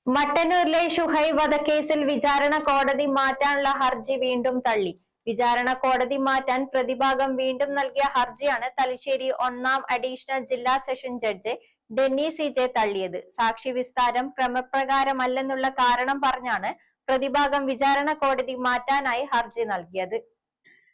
മട്ടന്നൂരിലെ ഷുഹൈബ് വധക്കേസിൽ വിചാരണ കോടതി മാറ്റാനുള്ള ഹർജി വീണ്ടും തള്ളി. വിചാരണ കോടതി മാറ്റാൻ പ്രതിഭാഗം വീണ്ടും നൽകിയ ഹർജിയാണ് തലശ്ശേരി 1-ാം അഡീഷണൽ ജില്ലാ സെഷൻ ജഡ്ജ് ഡെന്നി CJ തള്ളിയത്. സാക്ഷി വിസ്താരം ക്രമപ്രകാരമല്ലെന്നുള്ള കാരണം പറഞ്ഞാണ് പ്രതിഭാഗം വിചാരണ കോടതി മാറ്റാനായി ഹർജി നൽകിയത്.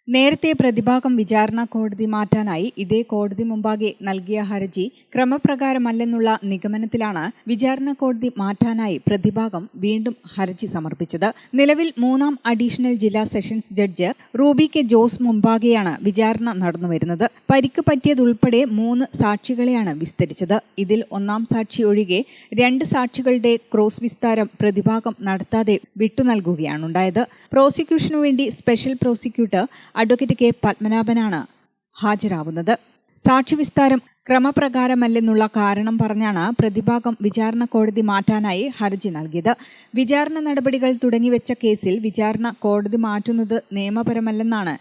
നേരത്തെ പ്രതിഭാഗം വിചാരണ കോടതി മാറ്റാനായി ഇതേ കോടതി മുമ്പാകെ നൽകിയ ഹർജി ക്രമപ്രകാരമല്ലെന്നുള്ള നിഗമനത്തിലാണ് വിചാരണ കോടതി മാറ്റാനായി പ്രതിഭാഗം വീണ്ടും ഹർജി സമർപ്പിച്ചത്. നിലവിൽ 3-ാം അഡീഷണൽ ജില്ലാ sessions judge Ruby K Jose മുമ്പാകെയാണ് വിചാരണ നടന്നുവരുന്നത്. പരിക്ക് പറ്റിയതുൾപ്പെടെ 3 സാക്ഷികളെയാണ് വിസ്തരിച്ചത്. ഇതിൽ 1-ാം സാക്ഷി ഒഴികെ 2 സാക്ഷികളുടെ ക്രോസ് വിസ്താരം പ്രതിഭാഗം നടത്താതെ വിട്ടുനൽകുകയാണുണ്ടായത്. പ്രോസിക്യൂഷനു വേണ്ടി സ്പെഷ്യൽ പ്രോസിക്യൂട്ടർ അഡ്വക്കേറ്റ് കെ പത്മനാഭനാണ് ഹാജരാവുന്നത്. സാക്ഷി വിസ്താരം ക്രമപ്രകാരമല്ലെന്നുള്ള കാരണം പറഞ്ഞാണ് പ്രതിഭാഗം വിചാരണ കോടതി മാറ്റാനായി ഹർജി നൽകിയത്. വിചാരണ നടപടികൾ തുടങ്ങിവെച്ച കേസിൽ വിചാരണ കോടതി മാറ്റുന്നത് നിയമപരമല്ലെന്നാണ്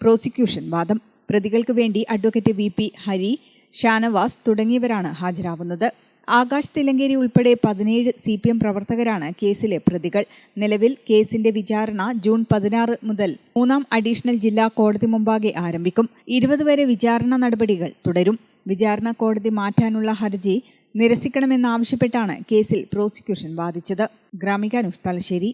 പ്രോസിക്യൂഷൻ വാദം. പ്രതികൾക്ക് വേണ്ടി അഡ്വക്കേറ്റ് VP ഹരി, ഷാനവാസ് തുടങ്ങിയവരാണ് ഹാജരാവുന്നത്. ആകാശ് തിലങ്കേരി ഉൾപ്പെടെ 17 CPM പ്രവർത്തകരാണ് കേസിലെ പ്രതികൾ. നിലവിൽ കേസിന്റെ വിചാരണ ജൂൺ 16 മുതൽ 3-ാം അഡീഷണൽ ജില്ലാ കോടതി മുമ്പാകെ ആരംഭിക്കും. 20 വരെ വിചാരണ നടപടികൾ തുടരും. വിചാരണ കോടതി മാറ്റാനുള്ള ഹർജി നിരസിക്കണമെന്നാവശ്യപ്പെട്ടാണ് കേസിൽ പ്രോസിക്യൂഷൻ വാദിച്ചത്. ഗ്രാമിക ന്യൂസ്, തലശ്ശേരി.